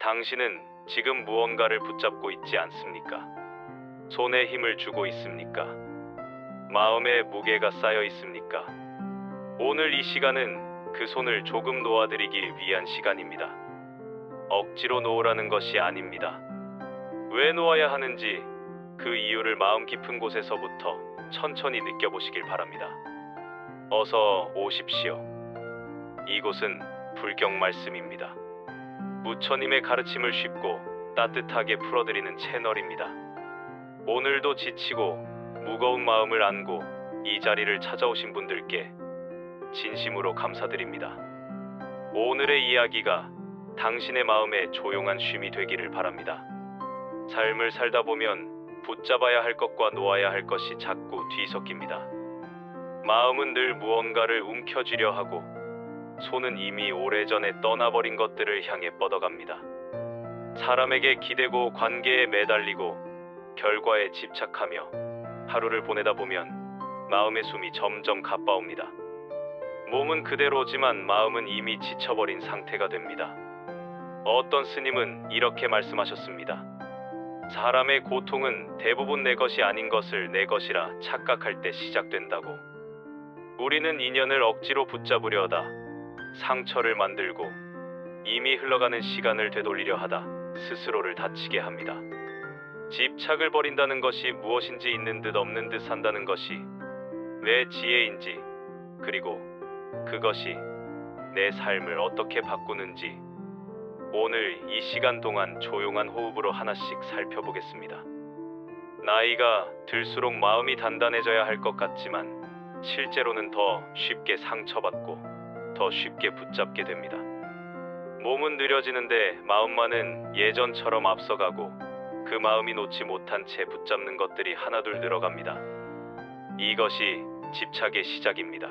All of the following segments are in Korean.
당신은 지금 무언가를 붙잡고 있지 않습니까? 손에 힘을 주고 있습니까? 마음에 무게가 쌓여 있습니까? 오늘 이 시간은 그 손을 조금 놓아드리기 위한 시간입니다. 억지로 놓으라는 것이 아닙니다. 왜 놓아야 하는지 그 이유를 마음 깊은 곳에서부터 천천히 느껴보시길 바랍니다. 어서 오십시오. 이곳은 불경 말씀입니다. 부처님의 가르침을 쉽고 따뜻하게 풀어드리는 채널입니다. 오늘도 지치고 무거운 마음을 안고 이 자리를 찾아오신 분들께 진심으로 감사드립니다. 오늘의 이야기가 당신의 마음에 조용한 쉼이 되기를 바랍니다. 삶을 살다 보면 붙잡아야 할 것과 놓아야 할 것이 자꾸 뒤섞입니다. 마음은 늘 무언가를 움켜쥐려 하고 손은 이미 오래전에 떠나버린 것들을 향해 뻗어갑니다. 사람에게 기대고 관계에 매달리고 결과에 집착하며 하루를 보내다 보면 마음의 숨이 점점 가빠옵니다. 몸은 그대로지만 마음은 이미 지쳐버린 상태가 됩니다. 어떤 스님은 이렇게 말씀하셨습니다. 사람의 고통은 대부분 내 것이 아닌 것을 내 것이라 착각할 때 시작된다고. 우리는 인연을 억지로 붙잡으려 하다 상처를 만들고 이미 흘러가는 시간을 되돌리려 하다 스스로를 다치게 합니다. 집착을 버린다는 것이 무엇인지 있는 듯 없는 듯 산다는 것이 내 지혜인지, 그리고 그것이 내 삶을 어떻게 바꾸는지 오늘 이 시간 동안 조용한 호흡으로 하나씩 살펴보겠습니다. 나이가 들수록 마음이 단단해져야 할 것 같지만 실제로는 더 쉽게 상처받고 더 쉽게 붙잡게 됩니다. 몸은 느려지는데 마음만은 예전처럼 앞서가고 그 마음이 놓지 못한 채 붙잡는 것들이 하나둘 늘어갑니다. 이것이 집착의 시작입니다.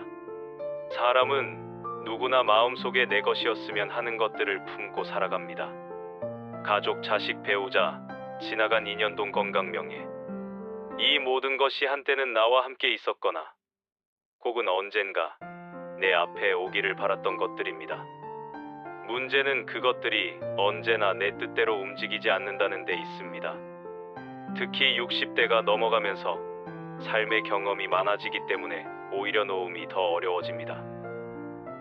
사람은 누구나 마음속에 내 것이었으면 하는 것들을 품고 살아갑니다. 가족, 자식, 배우자, 지나간 인연동, 건강, 명예. 이 모든 것이 한때는 나와 함께 있었거나 혹은 언젠가 내 앞에 오기를 바랐던 것들입니다. 문제는 그것들이 언제나 내 뜻대로 움직이지 않는다는 데 있습니다. 특히 60대가 넘어가면서 삶의 경험이 많아지기 때문에 오히려 놓음이 더 어려워집니다.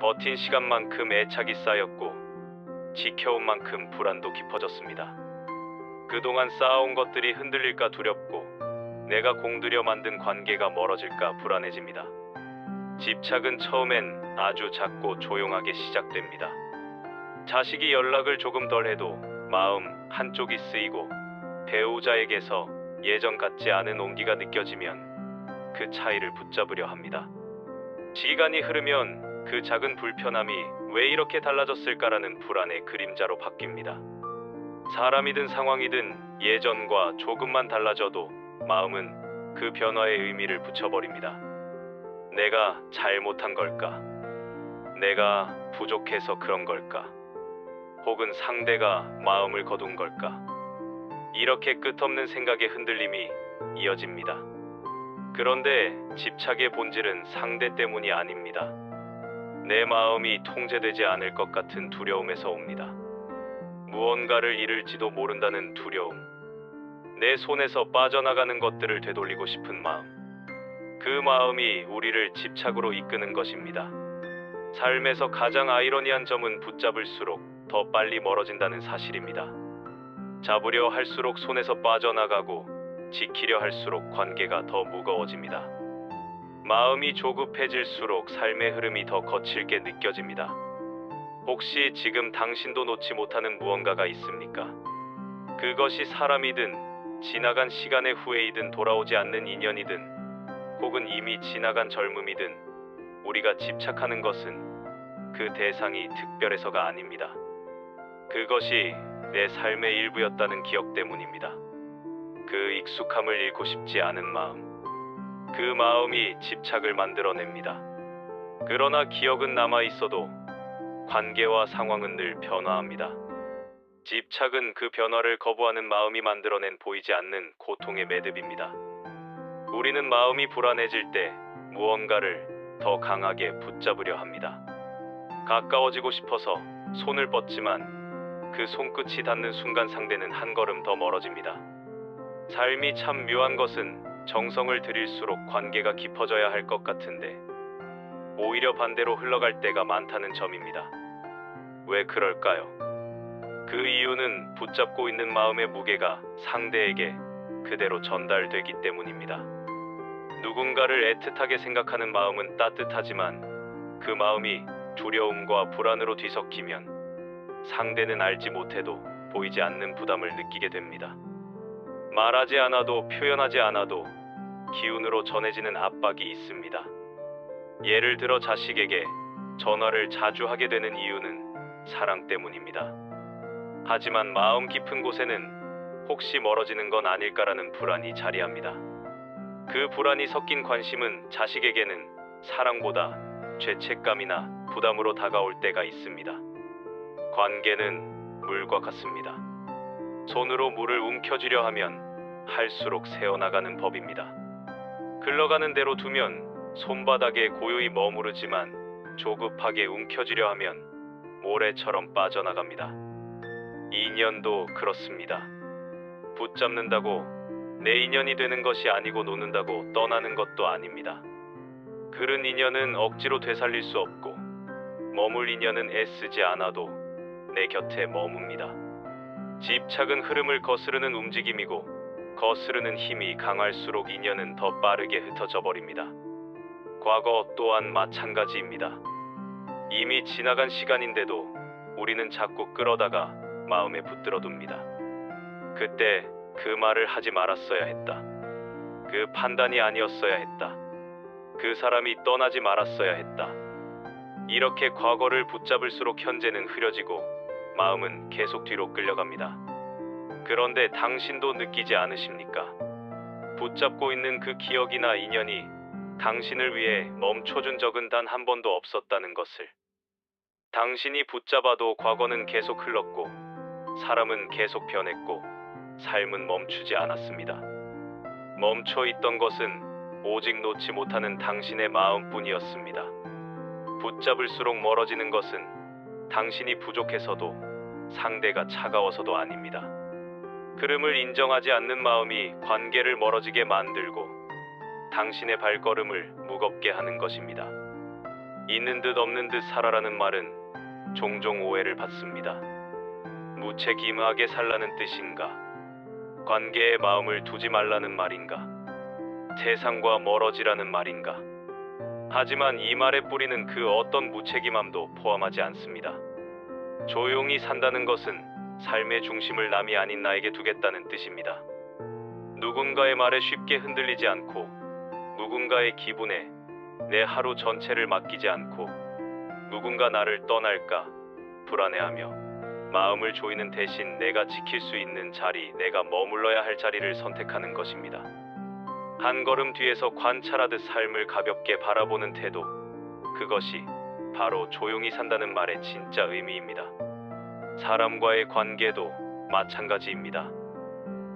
버틴 시간만큼 애착이 쌓였고 지켜온 만큼 불안도 깊어졌습니다. 그동안 쌓아온 것들이 흔들릴까 두렵고 내가 공들여 만든 관계가 멀어질까 불안해집니다. 집착은 처음엔 아주 작고 조용하게 시작됩니다. 자식이 연락을 조금 덜 해도 마음 한쪽이 쓰이고 배우자에게서 예전 같지 않은 온기가 느껴지면 그 차이를 붙잡으려 합니다. 시간이 흐르면 그 작은 불편함이 왜 이렇게 달라졌을까라는 불안의 그림자로 바뀝니다. 사람이든 상황이든 예전과 조금만 달라져도 마음은 그 변화의 의미를 붙여버립니다. 내가 잘못한 걸까? 내가 부족해서 그런 걸까? 혹은 상대가 마음을 거둔 걸까? 이렇게 끝없는 생각의 흔들림이 이어집니다. 그런데 집착의 본질은 상대 때문이 아닙니다. 내 마음이 통제되지 않을 것 같은 두려움에서 옵니다. 무언가를 잃을지도 모른다는 두려움. 내 손에서 빠져나가는 것들을 되돌리고 싶은 마음. 그 마음이 우리를 집착으로 이끄는 것입니다. 삶에서 가장 아이러니한 점은 붙잡을수록 더 빨리 멀어진다는 사실입니다. 잡으려 할수록 손에서 빠져나가고 지키려 할수록 관계가 더 무거워집니다. 마음이 조급해질수록 삶의 흐름이 더 거칠게 느껴집니다. 혹시 지금 당신도 놓지 못하는 무언가가 있습니까? 그것이 사람이든 지나간 시간의 후회이든 돌아오지 않는 인연이든 혹은 이미 지나간 젊음이든 우리가 집착하는 것은 그 대상이 특별해서가 아닙니다. 그것이 내 삶의 일부였다는 기억 때문입니다. 그 익숙함을 잃고 싶지 않은 마음. 그 마음이 집착을 만들어냅니다. 그러나 기억은 남아있어도 관계와 상황은 늘 변화합니다. 집착은 그 변화를 거부하는 마음이 만들어낸 보이지 않는 고통의 매듭입니다. 우리는 마음이 불안해질 때 무언가를 더 강하게 붙잡으려 합니다. 가까워지고 싶어서 손을 뻗지만 그 손끝이 닿는 순간 상대는 한 걸음 더 멀어집니다. 삶이 참 묘한 것은 정성을 들일수록 관계가 깊어져야 할 것 같은데 오히려 반대로 흘러갈 때가 많다는 점입니다. 왜 그럴까요? 그 이유는 붙잡고 있는 마음의 무게가 상대에게 그대로 전달되기 때문입니다. 누군가를 애틋하게 생각하는 마음은 따뜻하지만 그 마음이 두려움과 불안으로 뒤섞이면 상대는 알지 못해도 보이지 않는 부담을 느끼게 됩니다. 말하지 않아도 표현하지 않아도 기운으로 전해지는 압박이 있습니다. 예를 들어 자식에게 전화를 자주 하게 되는 이유는 사랑 때문입니다. 하지만 마음 깊은 곳에는 혹시 멀어지는 건 아닐까라는 불안이 자리합니다. 그 불안이 섞인 관심은 자식에게는 사랑보다 죄책감이나 부담으로 다가올 때가 있습니다. 관계는 물과 같습니다. 손으로 물을 움켜쥐려 하면 할수록 새어나가는 법입니다. 흘러가는 대로 두면 손바닥에 고요히 머무르지만 조급하게 움켜쥐려 하면 모래처럼 빠져나갑니다. 인연도 그렇습니다. 붙잡는다고 내 인연이 되는 것이 아니고 놓는다고 떠나는 것도 아닙니다. 그른 인연은 억지로 되살릴 수 없고 머물 인연은 애쓰지 않아도 내 곁에 머뭅니다. 집착은 흐름을 거스르는 움직임이고 거스르는 힘이 강할수록 인연은 더 빠르게 흩어져 버립니다. 과거 또한 마찬가지입니다. 이미 지나간 시간인데도 우리는 자꾸 끌어다가 마음에 붙들어둡니다. 그때 그 말을 하지 말았어야 했다. 그 판단이 아니었어야 했다. 그 사람이 떠나지 말았어야 했다. 이렇게 과거를 붙잡을수록 현재는 흐려지고 마음은 계속 뒤로 끌려갑니다. 그런데 당신도 느끼지 않으십니까? 붙잡고 있는 그 기억이나 인연이 당신을 위해 멈춰준 적은 단 한 번도 없었다는 것을. 당신이 붙잡아도 과거는 계속 흘렀고 사람은 계속 변했고 삶은 멈추지 않았습니다. 멈춰 있던 것은 오직 놓지 못하는 당신의 마음뿐이었습니다. 붙잡을수록 멀어지는 것은 당신이 부족해서도 상대가 차가워서도 아닙니다. 흐름을 인정하지 않는 마음이 관계를 멀어지게 만들고 당신의 발걸음을 무겁게 하는 것입니다. 있는 듯 없는 듯 살아라는 말은 종종 오해를 받습니다. 무책임하게 살라는 뜻인가? 관계에 마음을 두지 말라는 말인가? 세상과 멀어지라는 말인가? 하지만 이 말의 뿌리는 그 어떤 무책임함도 포함하지 않습니다. 조용히 산다는 것은 삶의 중심을 남이 아닌 나에게 두겠다는 뜻입니다. 누군가의 말에 쉽게 흔들리지 않고 누군가의 기분에 내 하루 전체를 맡기지 않고 누군가 나를 떠날까 불안해하며 마음을 조이는 대신 내가 지킬 수 있는 자리, 내가 머물러야 할 자리를 선택하는 것입니다. 한 걸음 뒤에서 관찰하듯 삶을 가볍게 바라보는 태도, 그것이 바로 조용히 산다는 말의 진짜 의미입니다. 사람과의 관계도 마찬가지입니다.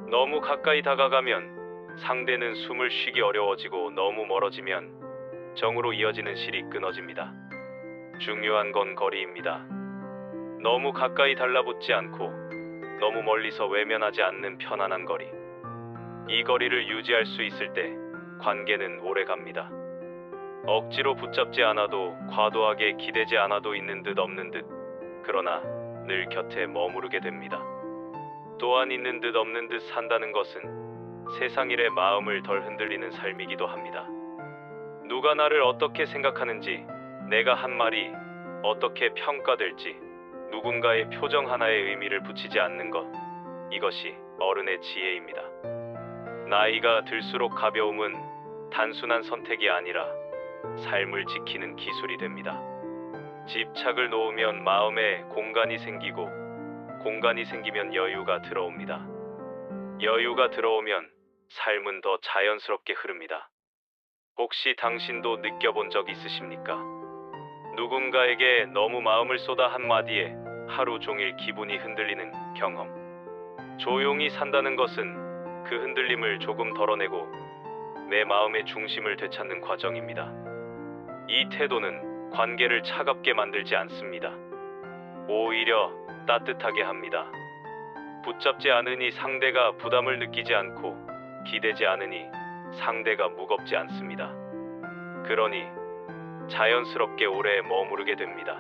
너무 가까이 다가가면 상대는 숨을 쉬기 어려워지고 너무 멀어지면 정으로 이어지는 실이 끊어집니다. 중요한 건 거리입니다. 너무 가까이 달라붙지 않고 너무 멀리서 외면하지 않는 편안한 거리. 이 거리를 유지할 수 있을 때 관계는 오래갑니다. 억지로 붙잡지 않아도 과도하게 기대지 않아도 있는 듯 없는 듯, 그러나 늘 곁에 머무르게 됩니다. 또한 있는 듯 없는 듯 산다는 것은 세상 일에 마음을 덜 흔들리는 삶이기도 합니다. 누가 나를 어떻게 생각하는지, 내가 한 말이 어떻게 평가될지, 누군가의 표정 하나에 의미를 붙이지 않는 것, 이것이 어른의 지혜입니다. 나이가 들수록 가벼움은 단순한 선택이 아니라 삶을 지키는 기술이 됩니다. 집착을 놓으면 마음에 공간이 생기고 공간이 생기면 여유가 들어옵니다. 여유가 들어오면 삶은 더 자연스럽게 흐릅니다. 혹시 당신도 느껴본 적 있으십니까? 누군가에게 너무 마음을 쏟아 한마디에 하루 종일 기분이 흔들리는 경험. 조용히 산다는 것은 그 흔들림을 조금 덜어내고 내 마음의 중심을 되찾는 과정입니다. 이 태도는 관계를 차갑게 만들지 않습니다. 오히려 따뜻하게 합니다. 붙잡지 않으니 상대가 부담을 느끼지 않고 기대지 않으니 상대가 무겁지 않습니다. 그러니 자연스럽게 오래 머무르게 됩니다.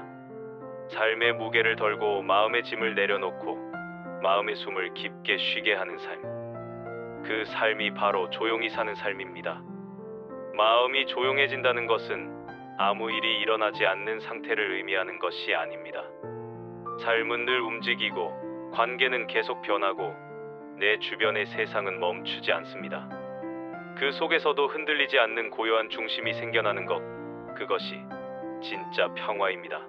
삶의 무게를 덜고 마음의 짐을 내려놓고 마음의 숨을 깊게 쉬게 하는 삶. 그 삶이 바로 조용히 사는 삶입니다. 마음이 조용해진다는 것은 아무 일이 일어나지 않는 상태를 의미하는 것이 아닙니다. 삶은 늘 움직이고 관계는 계속 변하고 내 주변의 세상은 멈추지 않습니다. 그 속에서도 흔들리지 않는 고요한 중심이 생겨나는 것, 그것이 진짜 평화입니다.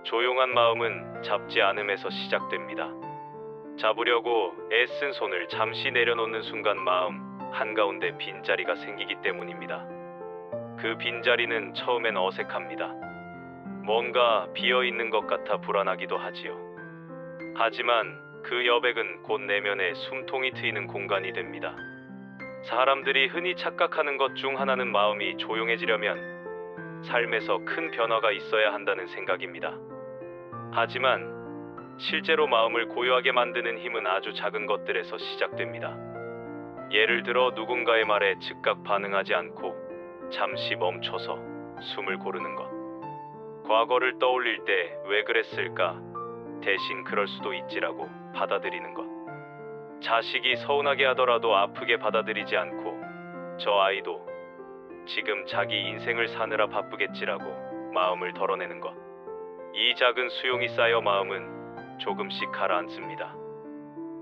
조용한 마음은 잡지 않음에서 시작됩니다. 잡으려고 애쓴 손을 잠시 내려놓는 순간 마음 한가운데 빈자리가 생기기 때문입니다. 그 빈자리는 처음엔 어색합니다. 뭔가 비어있는 것 같아 불안하기도 하지요. 하지만 그 여백은 곧 내면에 숨통이 트이는 공간이 됩니다. 사람들이 흔히 착각하는 것 중 하나는 마음이 조용해지려면 삶에서 큰 변화가 있어야 한다는 생각입니다. 하지만 실제로 마음을 고요하게 만드는 힘은 아주 작은 것들에서 시작됩니다. 예를 들어 누군가의 말에 즉각 반응하지 않고 잠시 멈춰서 숨을 고르는 것. 과거를 떠올릴 때 왜 그랬을까? 대신 그럴 수도 있지라고 받아들이는 것. 자식이 서운하게 하더라도 아프게 받아들이지 않고 저 아이도 지금 자기 인생을 사느라 바쁘겠지라고 마음을 덜어내는 것. 이 작은 수용이 쌓여 마음은 조금씩 가라앉습니다.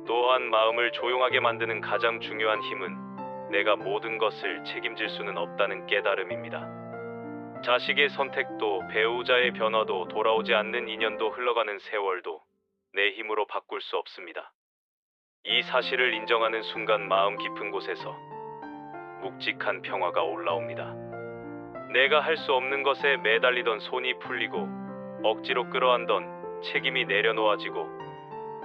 또한 마음을 조용하게 만드는 가장 중요한 힘은 내가 모든 것을 책임질 수는 없다는 깨달음입니다. 자식의 선택도 배우자의 변화도 돌아오지 않는 인연도 흘러가는 세월도 내 힘으로 바꿀 수 없습니다. 이 사실을 인정하는 순간 마음 깊은 곳에서 묵직한 평화가 올라옵니다. 내가 할 수 없는 것에 매달리던 손이 풀리고 억지로 끌어안던 책임이 내려놓아지고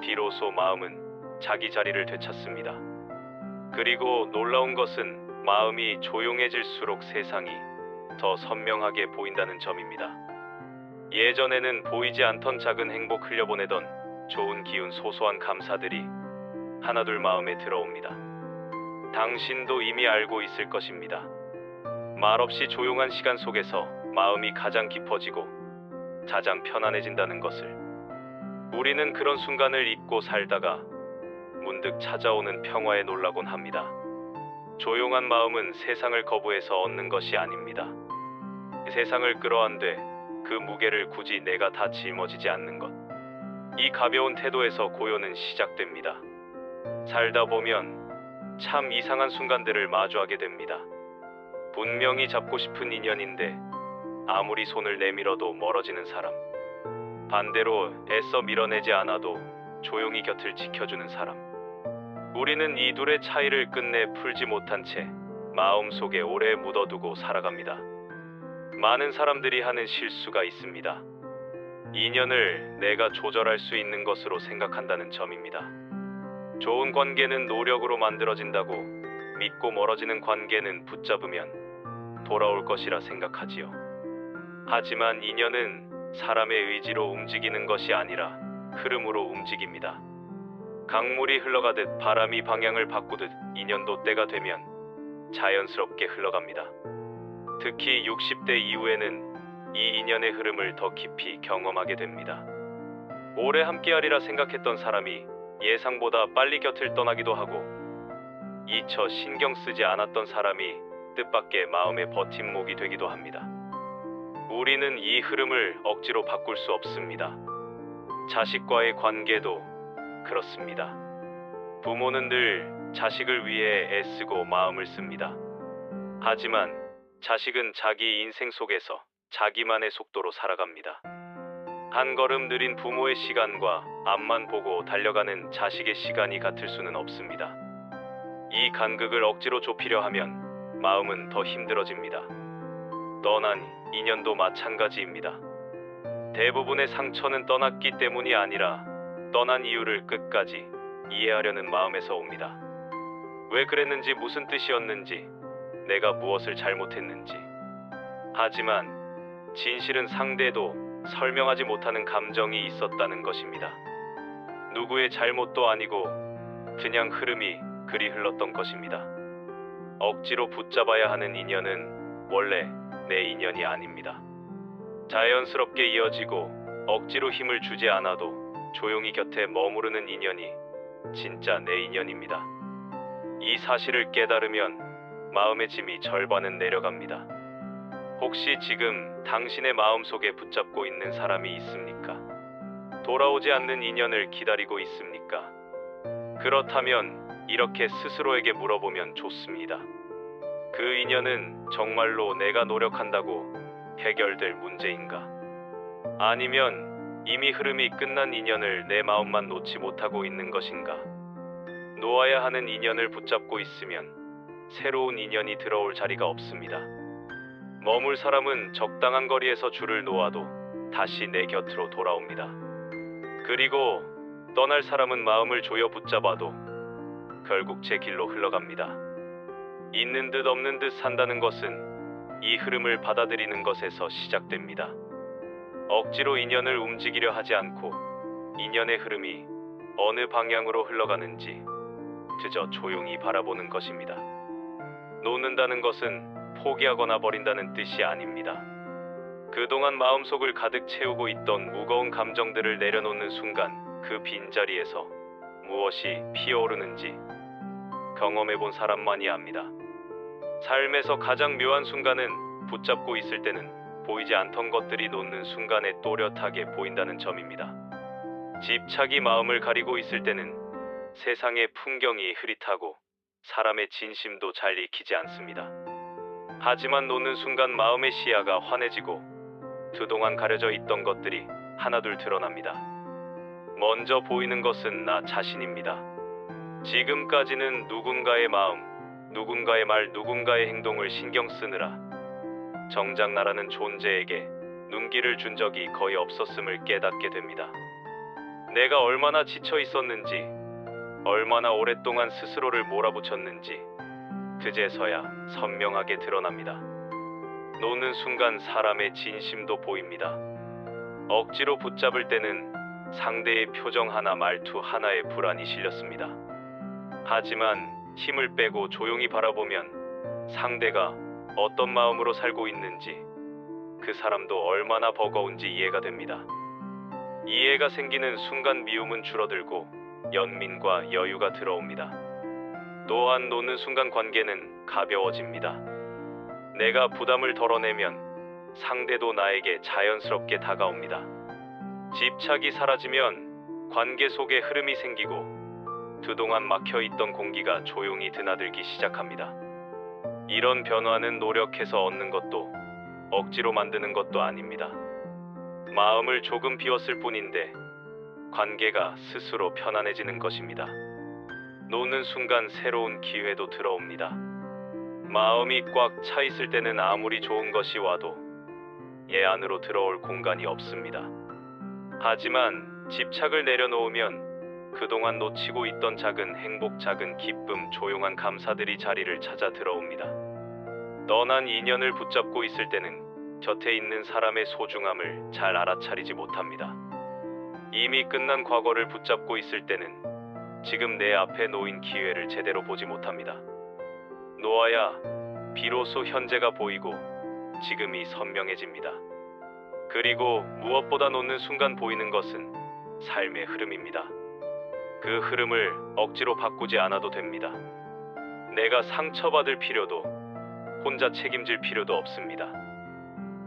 비로소 마음은 자기 자리를 되찾습니다. 그리고 놀라운 것은 마음이 조용해질수록 세상이 더 선명하게 보인다는 점입니다. 예전에는 보이지 않던 작은 행복 흘려보내던 좋은 기운 소소한 감사들이 하나둘 마음에 들어옵니다. 당신도 이미 알고 있을 것입니다. 말없이 조용한 시간 속에서 마음이 가장 깊어지고 가장 편안해진다는 것을. 우리는 그런 순간을 잊고 살다가 문득 찾아오는 평화에 놀라곤 합니다. 조용한 마음은 세상을 거부해서 얻는 것이 아닙니다. 세상을 끌어안되 그 무게를 굳이 내가 다 짊어지지 않는 것. 이 가벼운 태도에서 고요는 시작됩니다. 살다 보면 참 이상한 순간들을 마주하게 됩니다. 분명히 잡고 싶은 인연인데 아무리 손을 내밀어도 멀어지는 사람. 반대로 애써 밀어내지 않아도 조용히 곁을 지켜주는 사람. 우리는 이 둘의 차이를 끝내 풀지 못한 채 마음속에 오래 묻어두고 살아갑니다. 많은 사람들이 하는 실수가 있습니다. 인연을 내가 조절할 수 있는 것으로 생각한다는 점입니다. 좋은 관계는 노력으로 만들어진다고 믿고 멀어지는 관계는 붙잡으면 돌아올 것이라 생각하지요. 하지만 인연은 사람의 의지로 움직이는 것이 아니라 흐름으로 움직입니다. 강물이 흘러가듯 바람이 방향을 바꾸듯 인연도 때가 되면 자연스럽게 흘러갑니다. 특히 60대 이후에는 이 인연의 흐름을 더 깊이 경험하게 됩니다. 오래 함께하리라 생각했던 사람이 예상보다 빨리 곁을 떠나기도 하고 이처 신경 쓰지 않았던 사람이 뜻밖의 마음의 버팀목이 되기도 합니다. 우리는 이 흐름을 억지로 바꿀 수 없습니다. 자식과의 관계도 그렇습니다. 부모는 늘 자식을 위해 애쓰고 마음을 씁니다. 하지만 자식은 자기 인생 속에서 자기만의 속도로 살아갑니다. 한 걸음 느린 부모의 시간과 앞만 보고 달려가는 자식의 시간이 같을 수는 없습니다. 이 간극을 억지로 좁히려 하면 마음은 더 힘들어집니다. 떠난 인연도 마찬가지입니다. 대부분의 상처는 떠났기 때문이 아니라 떠난 이유를 끝까지 이해하려는 마음에서 옵니다. 왜 그랬는지, 무슨 뜻이었는지, 내가 무엇을 잘못했는지. 하지만 진실은 상대도 설명하지 못하는 감정이 있었다는 것입니다. 누구의 잘못도 아니고 그냥 흐름이 그리 흘렀던 것입니다. 억지로 붙잡아야 하는 인연은 원래 내 인연이 아닙니다. 자연스럽게 이어지고 억지로 힘을 주지 않아도 조용히 곁에 머무르는 인연이 진짜 내 인연입니다. 이 사실을 깨달으면 마음의 짐이 절반은 내려갑니다. 혹시 지금 당신의 마음속에 붙잡고 있는 사람이 있습니까? 돌아오지 않는 인연을 기다리고 있습니까? 그렇다면 이렇게 스스로에게 물어보면 좋습니다. 그 인연은 정말로 내가 노력한다고 해결될 문제인가? 아니면 이미 흐름이 끝난 인연을 내 마음만 놓지 못하고 있는 것인가? 놓아야 하는 인연을 붙잡고 있으면 새로운 인연이 들어올 자리가 없습니다. 머물 사람은 적당한 거리에서 줄을 놓아도 다시 내 곁으로 돌아옵니다. 그리고 떠날 사람은 마음을 조여 붙잡아도 결국 제 길로 흘러갑니다. 있는 듯 없는 듯 산다는 것은 이 흐름을 받아들이는 것에서 시작됩니다. 억지로 인연을 움직이려 하지 않고 인연의 흐름이 어느 방향으로 흘러가는지 그저 조용히 바라보는 것입니다. 놓는다는 것은 포기하거나 버린다는 뜻이 아닙니다. 그동안 마음속을 가득 채우고 있던 무거운 감정들을 내려놓는 순간 그 빈자리에서 무엇이 피어오르는지 경험해본 사람만이 압니다. 삶에서 가장 묘한 순간은 붙잡고 있을 때는 보이지 않던 것들이 놓는 순간에 또렷하게 보인다는 점입니다. 집착이 마음을 가리고 있을 때는 세상의 풍경이 흐릿하고 사람의 진심도 잘 익히지 않습니다. 하지만 놓는 순간 마음의 시야가 환해지고 그동안 가려져 있던 것들이 하나둘 드러납니다. 먼저 보이는 것은 나 자신입니다. 지금까지는 누군가의 마음, 누군가의 말, 누군가의 행동을 신경 쓰느라 정작 나라는 존재에게 눈길을 준 적이 거의 없었음을 깨닫게 됩니다. 내가 얼마나 지쳐 있었는지, 얼마나 오랫동안 스스로를 몰아붙였는지 그제서야 선명하게 드러납니다. 놓는 순간 사람의 진심도 보입니다. 억지로 붙잡을 때는 상대의 표정 하나, 말투 하나에 불안이 실렸습니다. 하지만 힘을 빼고 조용히 바라보면 상대가 어떤 마음으로 살고 있는지, 그 사람도 얼마나 버거운지 이해가 됩니다. 이해가 생기는 순간 미움은 줄어들고 연민과 여유가 들어옵니다. 또한 놓는 순간 관계는 가벼워집니다. 내가 부담을 덜어내면 상대도 나에게 자연스럽게 다가옵니다. 집착이 사라지면 관계 속에 흐름이 생기고 그동안 막혀있던 공기가 조용히 드나들기 시작합니다. 이런 변화는 노력해서 얻는 것도 억지로 만드는 것도 아닙니다. 마음을 조금 비웠을 뿐인데 관계가 스스로 편안해지는 것입니다. 놓는 순간 새로운 기회도 들어옵니다. 마음이 꽉 차 있을 때는 아무리 좋은 것이 와도 얘 안으로 들어올 공간이 없습니다. 하지만 집착을 내려놓으면 그동안 놓치고 있던 작은 행복, 작은 기쁨, 조용한 감사들이 자리를 찾아 들어옵니다. 떠난 인연을 붙잡고 있을 때는 곁에 있는 사람의 소중함을 잘 알아차리지 못합니다. 이미 끝난 과거를 붙잡고 있을 때는 지금 내 앞에 놓인 기회를 제대로 보지 못합니다. 놓아야 비로소 현재가 보이고 지금이 선명해집니다. 그리고 무엇보다 놓는 순간 보이는 것은 삶의 흐름입니다. 그 흐름을 억지로 바꾸지 않아도 됩니다. 내가 상처받을 필요도, 혼자 책임질 필요도 없습니다.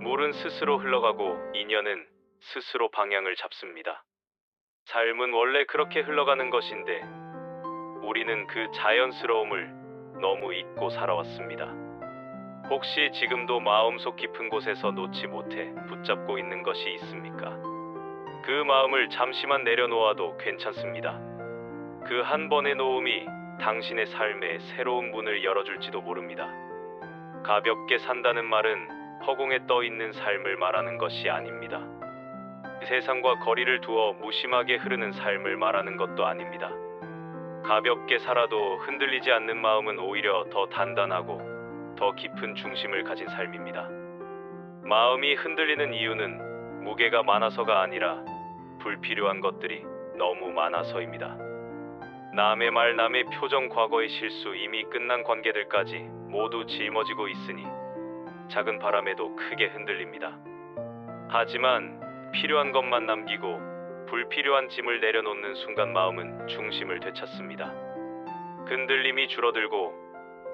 물은 스스로 흘러가고 인연은 스스로 방향을 잡습니다. 삶은 원래 그렇게 흘러가는 것인데 우리는 그 자연스러움을 너무 잊고 살아왔습니다. 혹시 지금도 마음속 깊은 곳에서 놓지 못해 붙잡고 있는 것이 있습니까? 그 마음을 잠시만 내려놓아도 괜찮습니다. 그 한 번의 놓음이 당신의 삶에 새로운 문을 열어줄지도 모릅니다. 가볍게 산다는 말은 허공에 떠 있는 삶을 말하는 것이 아닙니다. 세상과 거리를 두어 무심하게 흐르는 삶을 말하는 것도 아닙니다. 가볍게 살아도 흔들리지 않는 마음은 오히려 더 단단하고 더 깊은 중심을 가진 삶입니다. 마음이 흔들리는 이유는 무게가 많아서가 아니라 불필요한 것들이 너무 많아서입니다. 남의 말, 남의 표정, 과거의 실수, 이미 끝난 관계들까지 모두 짊어지고 있으니 작은 바람에도 크게 흔들립니다. 하지만 필요한 것만 남기고 불필요한 짐을 내려놓는 순간 마음은 중심을 되찾습니다. 흔들림이 줄어들고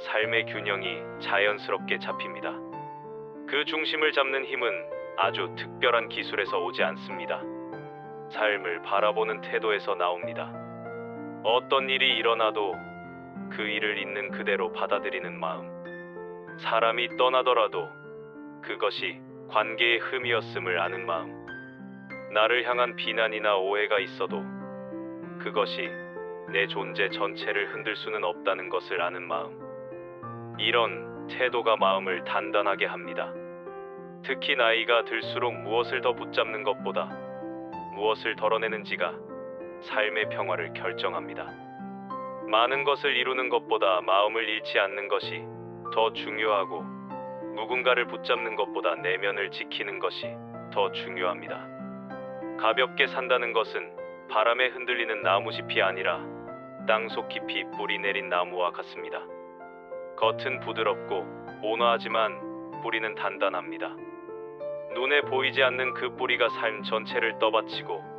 삶의 균형이 자연스럽게 잡힙니다. 그 중심을 잡는 힘은 아주 특별한 기술에서 오지 않습니다. 삶을 바라보는 태도에서 나옵니다. 어떤 일이 일어나도 그 일을 있는 그대로 받아들이는 마음. 사람이 떠나더라도 그것이 관계의 흠이었음을 아는 마음. 나를 향한 비난이나 오해가 있어도 그것이 내 존재 전체를 흔들 수는 없다는 것을 아는 마음. 이런 태도가 마음을 단단하게 합니다. 특히 나이가 들수록 무엇을 더 붙잡는 것보다 무엇을 덜어내는지가 삶의 평화를 결정합니다. 많은 것을 이루는 것보다 마음을 잃지 않는 것이 더 중요하고 누군가를 붙잡는 것보다 내면을 지키는 것이 더 중요합니다. 가볍게 산다는 것은 바람에 흔들리는 나무잎이 아니라 땅속 깊이 뿌리 내린 나무와 같습니다. 겉은 부드럽고 온화하지만 뿌리는 단단합니다. 눈에 보이지 않는 그 뿌리가 삶 전체를 떠받치고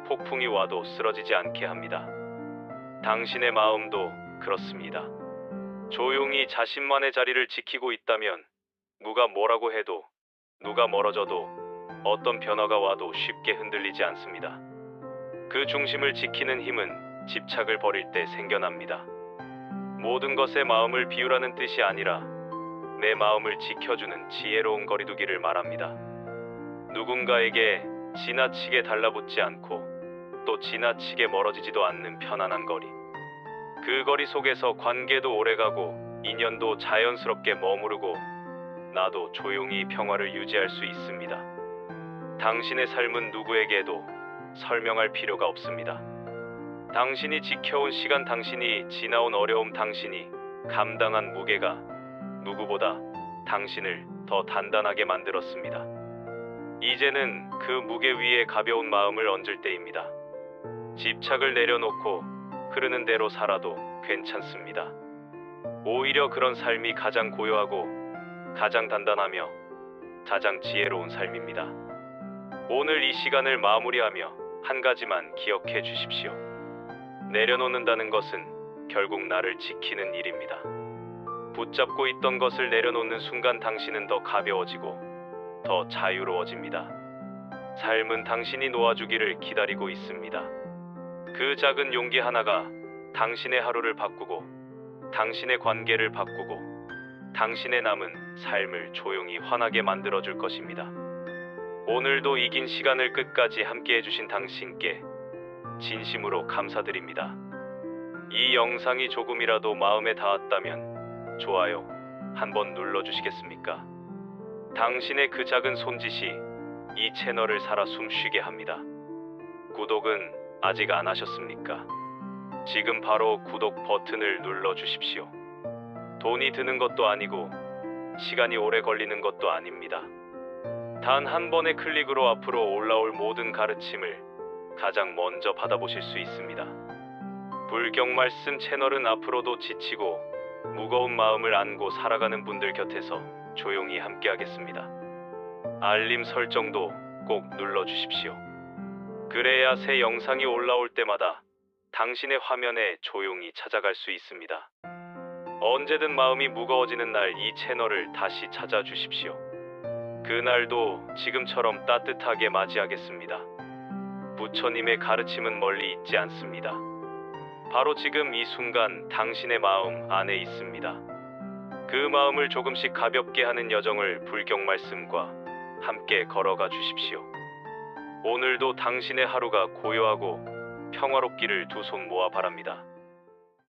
폭풍이 와도 쓰러지지 않게 합니다. 당신의 마음도 그렇습니다. 조용히 자신만의 자리를 지키고 있다면 누가 뭐라고 해도, 누가 멀어져도, 어떤 변화가 와도 쉽게 흔들리지 않습니다. 그 중심을 지키는 힘은 집착을 버릴 때 생겨납니다. 모든 것에 마음을 비우라는 뜻이 아니라 내 마음을 지켜주는 지혜로운 거리두기를 말합니다. 누군가에게 지나치게 달라붙지 않고 또 지나치게 멀어지지도 않는 편안한 거리. 그 거리 속에서 관계도 오래가고 인연도 자연스럽게 머무르고 나도 조용히 평화를 유지할 수 있습니다. 당신의 삶은 누구에게도 설명할 필요가 없습니다. 당신이 지켜온 시간, 당신이 지나온 어려움, 당신이 감당한 무게가 누구보다 당신을 더 단단하게 만들었습니다. 이제는 그 무게 위에 가벼운 마음을 얹을 때입니다. 집착을 내려놓고 흐르는 대로 살아도 괜찮습니다. 오히려 그런 삶이 가장 고요하고 가장 단단하며 가장 지혜로운 삶입니다. 오늘 이 시간을 마무리하며 한 가지만 기억해 주십시오. 내려놓는다는 것은 결국 나를 지키는 일입니다. 붙잡고 있던 것을 내려놓는 순간 당신은 더 가벼워지고 더 자유로워집니다. 삶은 당신이 놓아주기를 기다리고 있습니다. 그 작은 용기 하나가 당신의 하루를 바꾸고 당신의 관계를 바꾸고 당신의 남은 삶을 조용히 환하게 만들어줄 것입니다. 오늘도 이 긴 시간을 끝까지 함께 해주신 당신께 진심으로 감사드립니다. 이 영상이 조금이라도 마음에 닿았다면 좋아요 한번 눌러주시겠습니까? 당신의 그 작은 손짓이 이 채널을 살아 숨쉬게 합니다. 구독은 아직 안 하셨습니까? 지금 바로 구독 버튼을 눌러주십시오. 돈이 드는 것도 아니고 시간이 오래 걸리는 것도 아닙니다. 단 한 번의 클릭으로 앞으로 올라올 모든 가르침을 가장 먼저 받아보실 수 있습니다. 불경말씀 채널은 앞으로도 지치고 무거운 마음을 안고 살아가는 분들 곁에서 조용히 함께하겠습니다. 알림 설정도 꼭 눌러주십시오. 그래야 새 영상이 올라올 때마다 당신의 화면에 조용히 찾아갈 수 있습니다. 언제든 마음이 무거워지는 날 이 채널을 다시 찾아주십시오. 그날도 지금처럼 따뜻하게 맞이하겠습니다. 부처님의 가르침은 멀리 있지 않습니다. 바로 지금 이 순간 당신의 마음 안에 있습니다. 그 마음을 조금씩 가볍게 하는 여정을 불경말씀과 함께 걸어가 주십시오. 오늘도 당신의 하루가 고요하고 평화롭기를 두 손 모아 바랍니다.